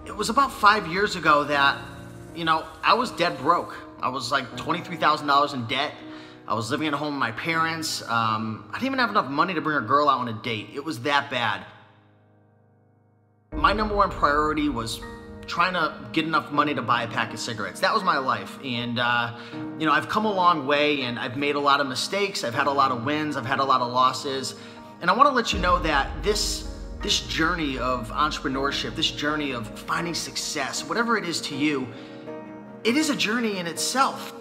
It was about 5 years ago that, I was dead broke. I was like $23,000 in debt. I was living at home with my parents. I didn't even have enough money to bring a girl out on a date. It was that bad. My number one priority was trying to get enough money to buy a pack of cigarettes. That was my life. And, I've come a long way, and I've made a lot of mistakes. I've had a lot of wins. I've had a lot of losses. And I want to let you know that this journey of entrepreneurship, this journey of finding success, whatever it is to you, it is a journey in itself.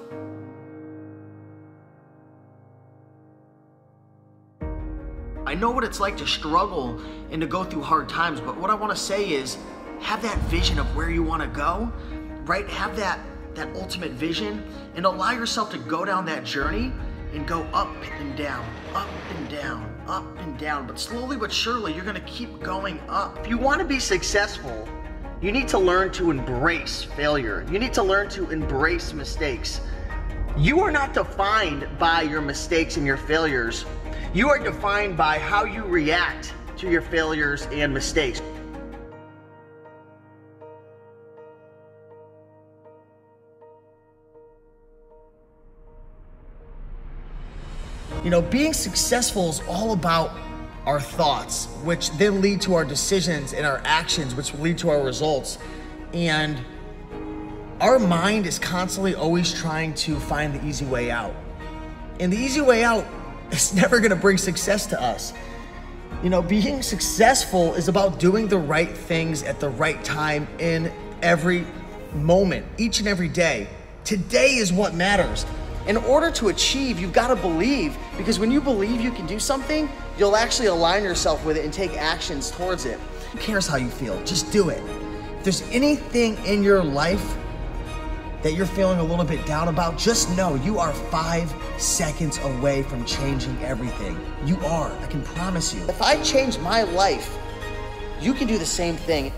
I know what it's like to struggle and to go through hard times, but what I want to say is have that vision of where you want to go, right? Have that ultimate vision and allow yourself to go down that journey and go up and down, up and down, up and down. But slowly but surely, you're going to keep going up. If you want to be successful, you need to learn to embrace failure. You need to learn to embrace mistakes. You are not defined by your mistakes and your failures. You are defined by how you react to your failures and mistakes. Being successful is all about our thoughts, which then lead to our decisions and our actions, which will lead to our results. And our mind is constantly always trying to find the easy way out. And the easy way out is never gonna bring success to us. Being successful is about doing the right things at the right time in every moment, each and every day. Today is what matters. In order to achieve, you've got to believe, because when you believe you can do something, you'll actually align yourself with it and take actions towards it. Who cares how you feel? Just do it. If there's anything in your life that you're feeling a little bit down about, just know you are 5 seconds away from changing everything. You are, I can promise you. If I change my life, you can do the same thing.